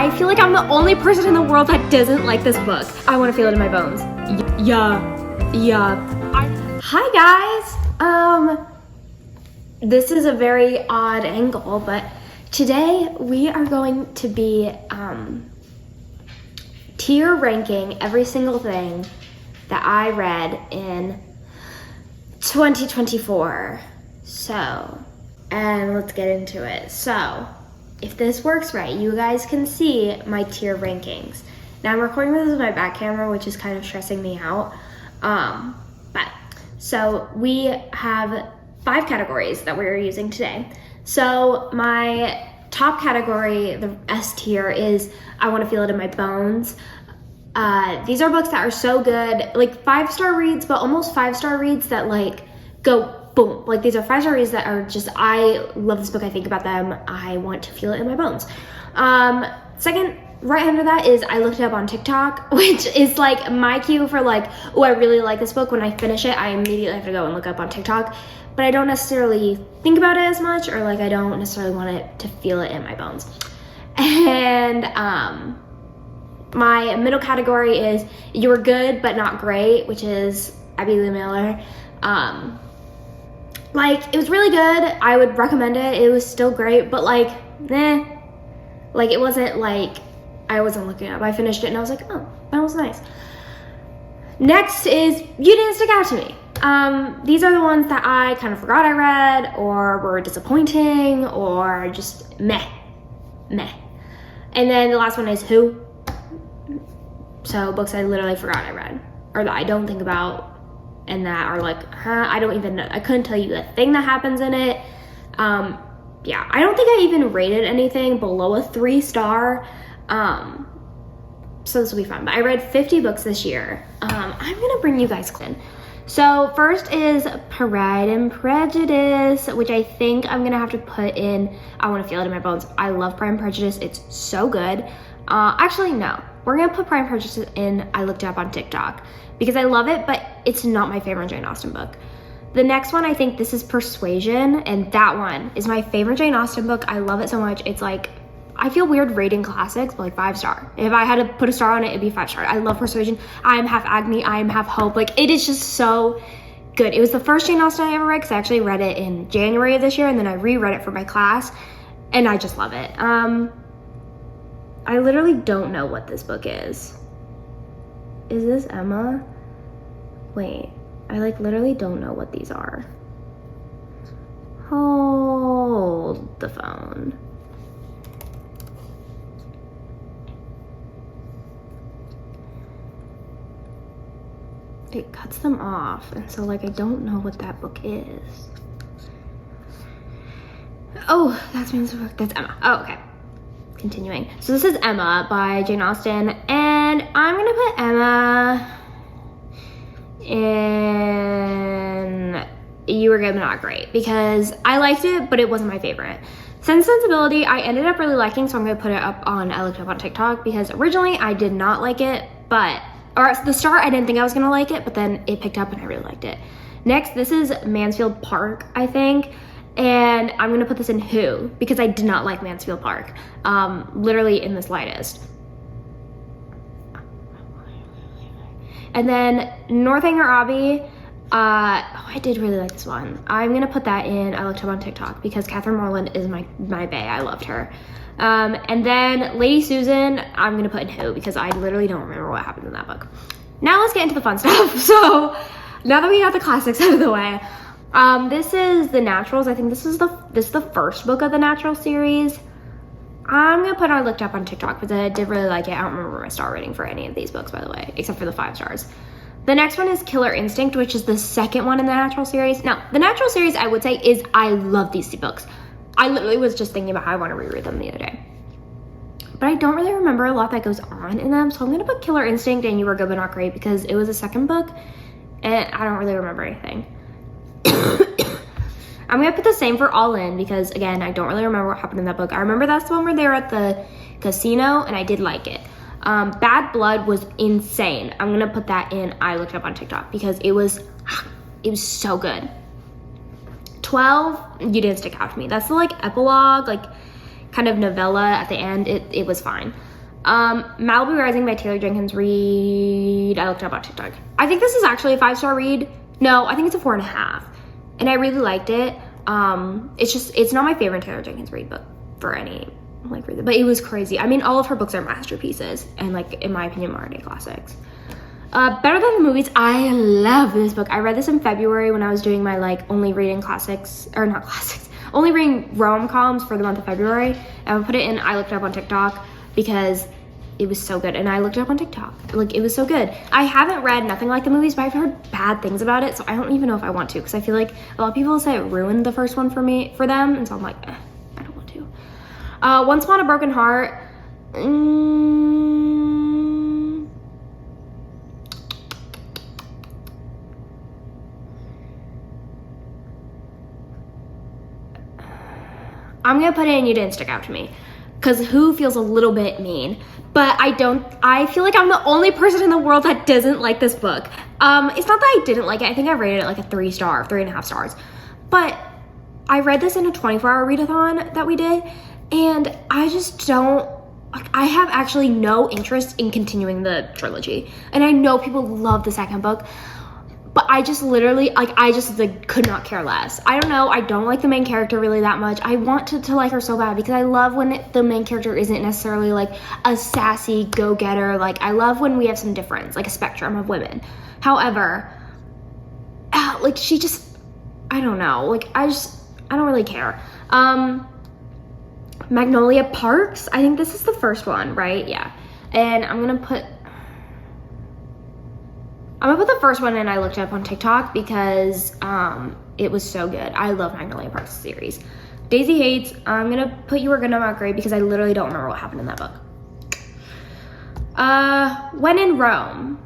I feel like I'm the only person in the world that doesn't like this book. I want to feel it in my bones. Yeah. Hi guys. This is a very odd angle, but today we are going to be tier ranking every single thing that I read in 2024. So, and let's get into it. So, if this works right, you guys can see my tier rankings. Now I'm recording this with my back camera, which is kind of stressing me out. So we have 5 categories that we're using today. So my top category, the S tier, is I want to feel it in my bones. These are books that are so good, like 5-star reads, but almost 5-star reads that like go boom. Like these are 5-star reads that are just, I love this book, I think about them, I want to feel it in my bones. Second, right under that is I looked it up on TikTok, which is like my cue for like, oh, I really like this book. When I finish it, I immediately have to go and look up on TikTok, but I don't necessarily think about it as much, or like I don't necessarily want it to feel it in my bones. And my middle category is You Were Good But Not Great, which is Abby Lee Miller. Like, it was really good. I would recommend it. It was still great, but like, like it wasn't like, I wasn't looking up. I finished it and I was like, oh, that was nice. Next is You Didn't Stick Out to Me. These are the ones that I kind of forgot I read, or were disappointing, or just meh. And then the last one is Who. So books I literally forgot I read, or that I don't think about, and that are like, I don't even know. I couldn't tell you the thing that happens in it. Yeah, I don't think I even rated anything below a 3-star. So this will be fun. But I read 50 books this year. I'm gonna bring you guys in. So first is Pride and Prejudice, which I think I'm gonna have to put in I Want to Feel It in My Bones. I love Pride and Prejudice. It's so good. Actually, no. We're gonna put Pride and Prejudice in I Looked It Up on TikTok because I love it, but it's not my favorite Jane Austen book. The next one, I think this is Persuasion, and that one is my favorite Jane Austen book. I love it so much. It's like, I feel weird rating classics, but like 5-star. If I had to put a star on it, it'd be 5-star. I love Persuasion. I am half Agni, I am half Hope. Like, it is just so good. It was the first Jane Austen I ever read, because I actually read it in January of this year, and then I reread it for my class, and I just love it. I literally don't know what this book is. Is this Emma? Wait, I like literally don't know what these are. Hold the phone. It cuts them off, and so like I don't know what that book is. Oh, that's Emma. Oh, okay. Continuing. So this is Emma by Jane Austen, and I'm gonna put Emma in You Were Good But Not Great because I liked it, but it wasn't my favorite. Sense and Sensibility, I ended up really liking, so I'm gonna put it up on I Looked Up on TikTok because originally I did not like it, or at the start I didn't think I was gonna like it, but then it picked up and I really liked it. Next, this is Mansfield Park, I think. And I'm gonna put this in Who, because I did not like Mansfield Park, literally in the slightest. And then Northanger Abbey, I did really like this one. I'm gonna put that in I Looked Up on TikTok because Catherine Morland is my bae, I loved her. And then Lady Susan, I'm gonna put in Who because I literally don't remember what happened in that book. Now let's get into the fun stuff. So now that we got the classics out of the way, this is The Naturals. I think this is the first book of the Natural series. I'm gonna put I Looked Up on TikTok because I did really like it. I don't remember my star rating for any of these books, by the way, except for the 5 stars. The next one is Killer Instinct, which is the second one in the Natural series. Now, the Natural series, I would say, is I love these 2 books. I literally was just thinking about how I want to reread them the other day. But I don't really remember a lot that goes on in them, so I'm gonna put Killer Instinct and You Were Good But Not Great because it was the second book, and I don't really remember anything. I'm gonna put the same for All In because again, I don't really remember what happened in that book. I remember that's the one where they were at the casino and I did like it. Bad Blood was insane. I'm gonna put that in I Looked Up on TikTok because it was so good. 12, You Didn't Stick Out to Me. That's the like epilogue, like kind of novella at the end. It was fine. Malibu Rising by Taylor Jenkins Reid. I looked up on TikTok. I think this is actually a 5-star read. No, I think it's a 4.5. And I really liked it. It's not my favorite Taylor Jenkins Reid book for any like reason, but it was crazy. I mean, all of her books are masterpieces and like, in my opinion, modern day classics. Better Than the Movies. I love this book. I read this in February when I was doing my like only reading classics, or not classics, only reading rom-coms for the month of February. And I would put it in I Looked It Up on TikTok because it was so good. And I looked it up on TikTok. Like, it was so good. I haven't read Nothing Like the Movies, but I've heard bad things about it, so I don't even know if I want to, because I feel like a lot of people say it ruined the first one for them, and so I'm like, I don't want to. Once Upon a Broken Heart. I'm gonna put it in You Didn't Stick Out to Me, because Who feels a little bit mean, but I feel like I'm the only person in the world that doesn't like this book. It's not that I didn't like it. I think I rated it like a 3.5 stars, but I read this in a 24-hour readathon that we did, and I just don't, I have actually no interest in continuing the trilogy, and I know people love the second book, but I just literally, could not care less. I don't know, I don't like the main character really that much. I want to like her so bad, because I love when the main character isn't necessarily like a sassy go-getter. Like, I love when we have some difference, like a spectrum of women. However, like, she just, I don't know, like, I don't really care. Magnolia Parks, I think this is the first one, right? Yeah. And I'm gonna put the first one in I Looked It Up on TikTok because it was so good. I love Magnolia Parks series. Daisy Hates, I'm gonna put You Were Good, Not Great, because I literally don't remember what happened in that book. When in Rome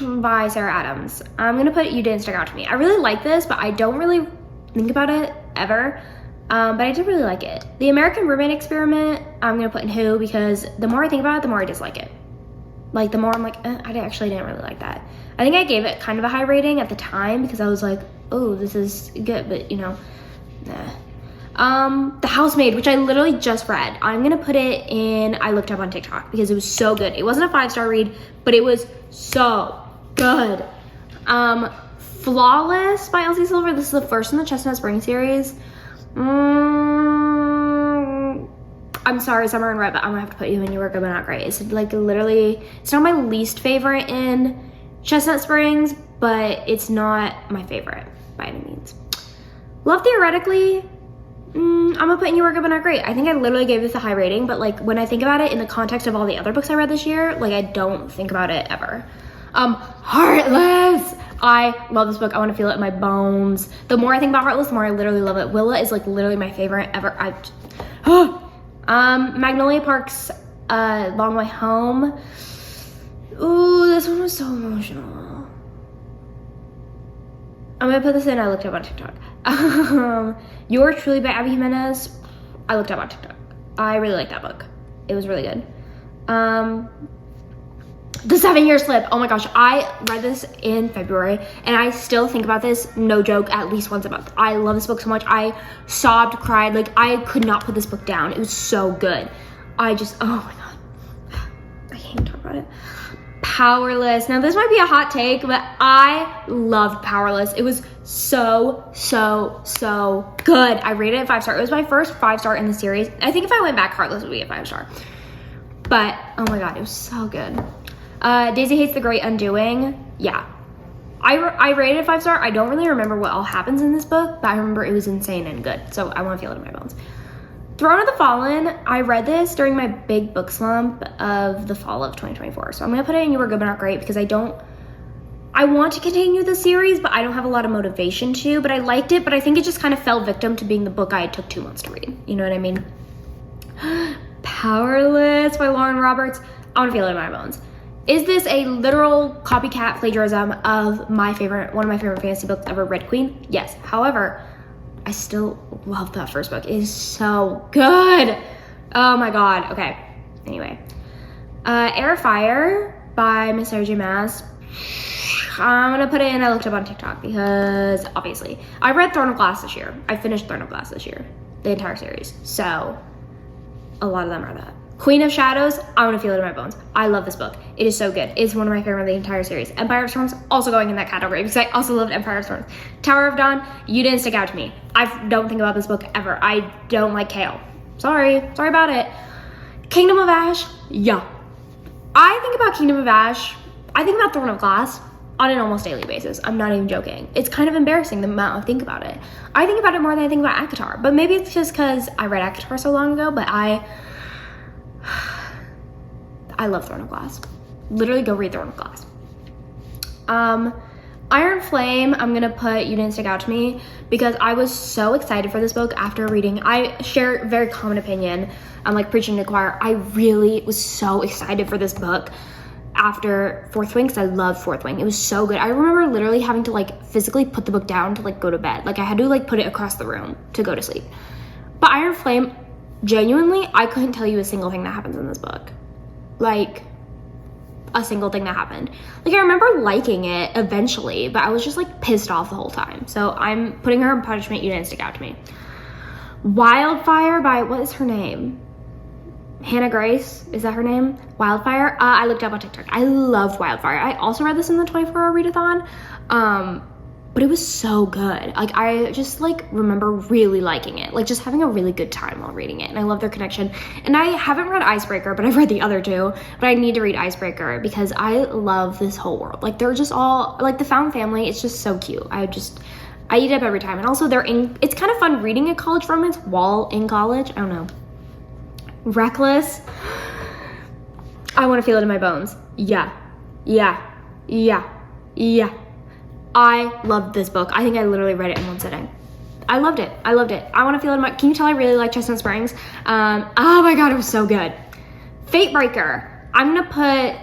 by Sarah Adams. I'm gonna put You Didn't Stick Out to Me. I really like this, but I don't really think about it ever. But I did really like it. The American Roommate Experiment, I'm gonna put in Who, because the more I think about it, the more I dislike it. Like, the more I'm like, I actually didn't really like that. I think I gave it kind of a high rating at the time because I was like, oh, this is good, but you know, nah. The Housemaid, which I literally just read. I'm gonna put it in I Looked Up on TikTok because it was so good. It wasn't a 5-star read, but it was so good. Flawless by Elsie Silver. This is the first in the Chestnut Spring series. I'm sorry, Summer and Red, but I'm gonna have to put You in You Were Good, But Not Great. It's like literally, it's not my least favorite in Chestnut Springs, but it's not my favorite by any means. Love Theoretically, I'm gonna put In You Were Good, But Not Great. I think I literally gave this a high rating, but like when I think about it in the context of all the other books I read this year, like I don't think about it ever. Heartless! I love this book. I want to feel it in my bones. The more I think about Heartless, the more I literally love it. Willa is like literally my favorite ever. Magnolia Parks, Long Way Home. Ooh, this one was so emotional. I'm gonna put this in I Looked Up on TikTok. Yours Truly by Abby Jimenez. I looked up on TikTok. I really like that book. It was really good. The 7-Year Slip. Oh my gosh, I read this in February and I still think about this, no joke, at least once a month. I love this book so much. I sobbed, cried, like I could not put this book down. It was so good. Oh my god. I can't even talk about it. Powerless. Now this might be a hot take, but I loved Powerless. It was so good. I rated it 5-star. It was my first 5-star in the series. I think if I went back, Heartless would be a 5-star. But oh my god, it was so good. Daisy Hates the Great Undoing. Yeah. I rated it 5-star. I don't really remember what all happens in this book, but I remember it was insane and good. So I want to feel it in my bones. Throne of the Fallen. I read this during my big book slump of the fall of 2024. So I'm going to put it in You Were Good But Not Great because I want to continue the series, but I don't have a lot of motivation to. But I liked it, but I think it just kind of fell victim to being the book I took 2 months to read. You know what I mean? Powerless by Lauren Roberts. I want to feel it in my bones. Is this a literal copycat plagiarism of one of my favorite fantasy books ever, Red Queen? Yes. However, I still love that first book. It is so good. Oh my god. Okay. Anyway. Air of Fire by Miss Sarah J. Maas. I'm gonna put it in I Looked Up on TikTok because obviously I read Throne of Glass this year. I finished Throne of Glass this year. The entire series. So a lot of them are that. Queen of Shadows, I want to feel it in my bones. I love this book. It is so good. It's one of my favorite of the entire series. Empire of Storms, also going in that category because I also loved Empire of Storms. Tower of Dawn, you didn't stick out to me. I don't think about this book ever. I don't like Kale. Sorry about it. Kingdom of Ash, yeah. I think about Kingdom of Ash, I think about Throne of Glass on an almost daily basis. I'm not even joking. It's kind of embarrassing the amount I think about it. I think about it more than I think about ACOTAR, but maybe it's just because I read ACOTAR so long ago, but I love Throne of Glass. Literally go read Throne of Glass. Iron Flame, I'm gonna put You Didn't Stick Out to Me because I was so excited for this book after reading. I share a very common opinion. I'm like preaching to the choir. I really was so excited for this book after Fourth Wing because I love Fourth Wing. It was so good. I remember literally having to like physically put the book down to like go to bed. Like I had to like put it across the room to go to sleep. But Iron Flame, genuinely, I couldn't tell you a single thing that happens in this book. Like a single thing that happened. Like I remember liking it eventually, but I was just like pissed off the whole time. So I'm putting her in punishment. You didn't stick out to me. Wildfire by, what is her name? Hannah Grace, is that her name? Wildfire. I looked up on TikTok. I loved Wildfire. I also read this in the 24-hour readathon. But it was so good. Like I just like remember really liking it, like just having a really good time while reading it. And I love their connection. And I haven't read Icebreaker, but I've read the other two, but I need to read Icebreaker because I love this whole world. Like they're just all like the found family. It's just so cute. I eat it up every time. And also it's kind of fun reading a college romance while in college. I don't know. Reckless. I want to feel it in my bones. Yeah. I loved this book. I think I literally read it in one sitting. I loved it. I want to feel it in my, can you tell I really like Chestnut Springs? Oh my God, it was so good. Fatebreaker. I'm going to put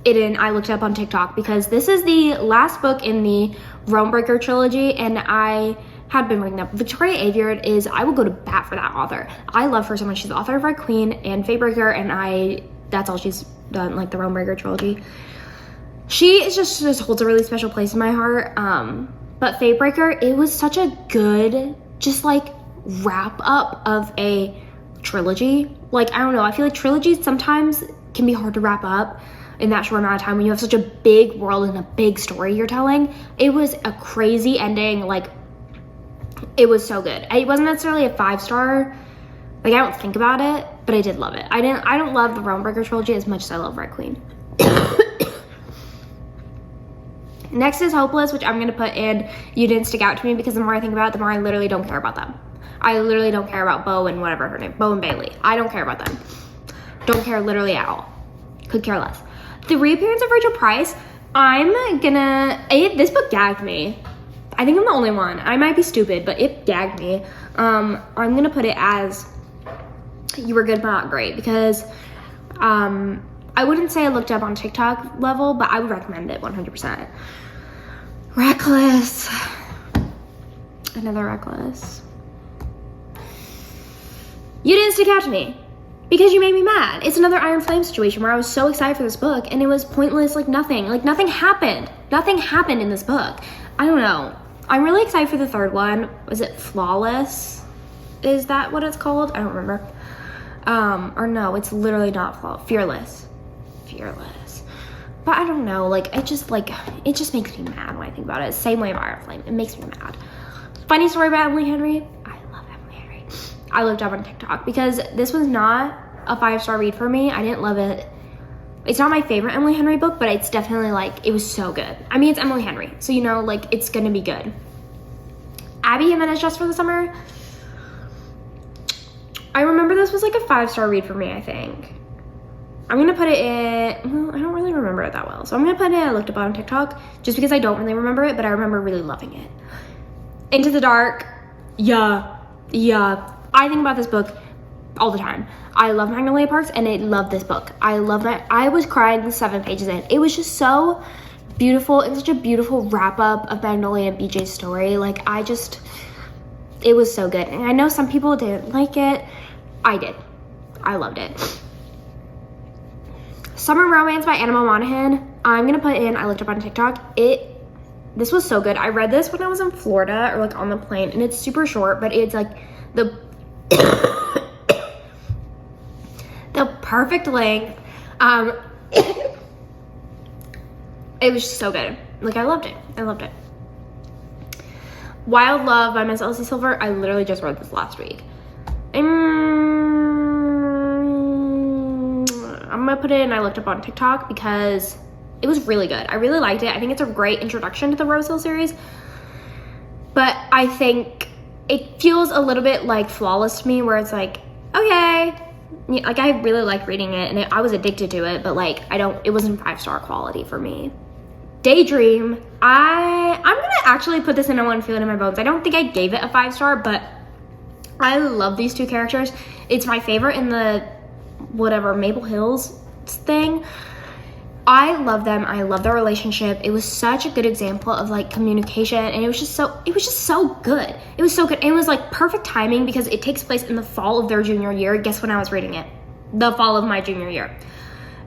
it in, I looked it up on TikTok because this is the last book in the Romebreaker trilogy and I had been reading up. Victoria Aveyard is, I will go to bat for that author. I love her so much. She's the author of Red Queen and Fatebreaker and that's all she's done, like the Romebreaker trilogy. She is just holds a really special place in my heart. But Fatebreaker, it was such a good, just like wrap up of a trilogy. Like, I don't know, I feel like trilogies sometimes can be hard to wrap up in that short amount of time when you have such a big world and a big story you're telling. It was a crazy ending, like, it was so good. It wasn't necessarily a 5-star, like I don't think about it, but I did love it. I don't love the Romebreaker trilogy as much as I love Red Queen. Next is Hopeless, which I'm going to put in You Didn't Stick Out to Me because the more I think about it, the more I literally don't care about them. I literally don't care about Bo and whatever her name, Bo and Bailey. I don't care about them. Don't care literally at all. Could care less. The reappearance of Rachel Price, this book gagged me. I think I'm the only one. I might be stupid, but it gagged me. I'm going to put it as You Were Good But Not Great because I wouldn't say I looked up on TikTok level, but I would recommend it 100%. Reckless. Another Reckless. You didn't stick out to me because you made me mad. It's another Iron Flame situation where I was so excited for this book and it was pointless, like nothing happened. Nothing happened in this book. I don't know. I'm really excited for the third one. Was it Flawless? Is that what it's called? I don't remember. Or no, it's literally not Flawless. Fearless. But I don't know, like it just makes me mad when I think about it. Same way of Iron Flame, it makes me mad. Funny story about Emily Henry. I love Emily Henry. I looked up on TikTok because this was not a 5-star read for me. I didn't love it. It's not my favorite Emily Henry book, but it's definitely like, it was so good. I mean, it's Emily Henry, so you know, like it's gonna be good. Abby Jimenez Just for the Summer. I remember this was like a 5-star read for me, I think. I'm gonna put it in, well, I don't really remember it that well. So I'm gonna put it in, I looked up on TikTok just because I don't really remember it, but I remember really loving it. Into the Dark, yeah. I think about this book all the time. I love Magnolia Parks and I love this book. I love it. I was crying 7 pages in. It was just so beautiful and such a beautiful wrap up of Magnolia and BJ's story. Like it was so good. And I know some people didn't like it. I did. I loved it. Summer Romance by Anna Monaghan. I'm gonna put in, I looked up on TikTok. This was so good. I read this when I was in Florida or like on the plane and it's super short, but it's like the perfect length. It was just so good. Like, I loved it. I loved it. Wild Love by Miss Elsie Silver. I literally just read this last week. I'm gonna put it in I looked up on TikTok because it was really good. I really liked it. I think it's a great introduction to the Rose Hill series. But I think it feels a little bit like Flawless to me, where it's like, okay, like I really liked reading it and I was addicted to it, but like it wasn't 5-star quality for me. Daydream, I'm gonna actually put this in I Want to Feel It in My Bones. I don't think I gave it a 5-star, but I love these two characters. It's my favorite in the whatever Maple Hills thing. I love them. I love their relationship. It was such a good example of like communication, and it was just so good. It was so good. And it was like perfect timing because it takes place in the fall of their junior year. Guess when I was reading it? The fall of my junior year.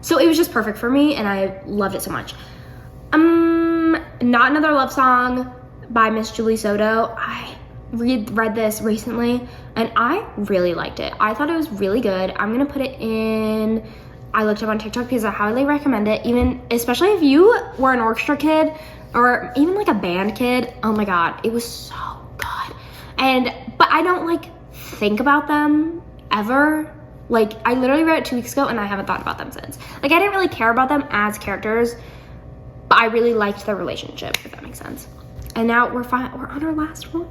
So it was just perfect for me, and I loved it so much. Not Another Love Song by Miss Julie Soto. I read this recently, and I really liked it. I thought it was really good. I'm gonna put it in I looked up on TikTok because I highly recommend it, especially if you were an orchestra kid or even like a band kid. Oh my god, it was so good. But I don't like think about them ever. Like, I literally read it 2 weeks ago and I haven't thought about them since. Like, I didn't really care about them as characters, but I really liked their relationship, if that makes sense. And now we're on our last one.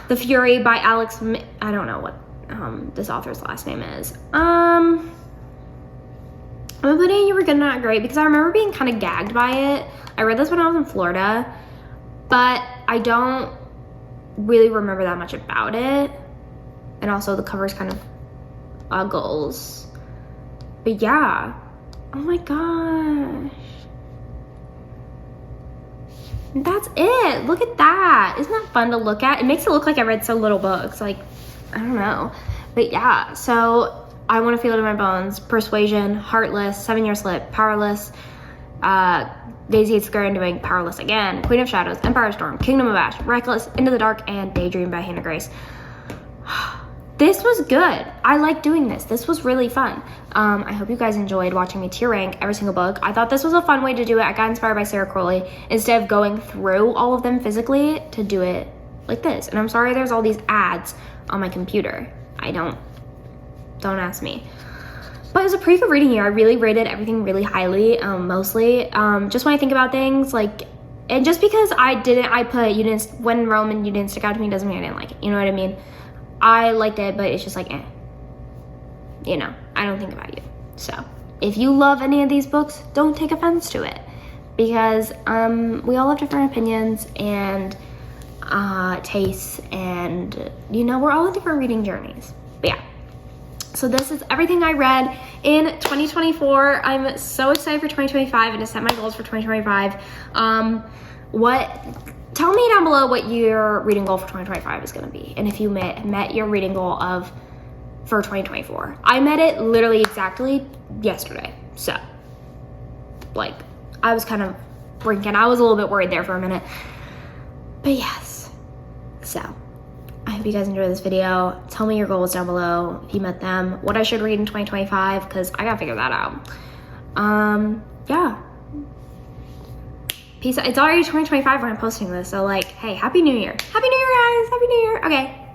The Fury by Alex, I don't know what this author's last name is. I'm gonna put in You Were Good Not Great because I remember being kind of gagged by it. I read this when I was in Florida, but I don't really remember that much about it. And also the cover's kind of uggles. But yeah. Oh my gosh. That's it. Look at that. Isn't that fun to look at? It makes it look like I read so little books. Like, I don't know. But yeah, so I Want to Feel It in My Bones, Persuasion, Heartless, 7 Year Slip, Powerless, Daisy Hates the Girl Doing, Powerless Again, Queen of Shadows, Empire Storm, Kingdom of Ash, Reckless, Into the Dark, and Daydream by Hannah Grace. This was good. I like doing this. This was really fun. I hope you guys enjoyed watching me tier rank every single book. I thought this was a fun way to do it. I got inspired by Sarah Crowley. Instead of going through all of them physically, to do it like this. And I'm sorry there's all these ads on my computer. Don't ask me. But it was a pretty good reading year. I really rated everything really highly, mostly. Just when I think about things, like, and just because when Rome and You Didn't Stick Out to Me doesn't mean I didn't like it. You know what I mean? I liked it, but it's just like, you know, I don't think about you. So if you love any of these books, don't take offense to it, because we all have different opinions and tastes, and you know, we're all on different reading journeys. But yeah, so this is everything I read in 2024. I'm so excited for 2025 and to set my goals for 2025. Tell me down below what your reading goal for 2025 is going to be, and if you met your reading goal for 2024. I met it literally exactly yesterday, so like I was kind of blinking. I was a little bit worried there for a minute, but yes. So I hope you guys enjoyed this video. Tell me your goals down below if you met them, what I should read in 2025, because I gotta figure that out. Yeah. Peace out. It's already 2025 when I'm posting this, so like, hey, Happy New Year. Happy New Year, guys. Happy New Year. Okay.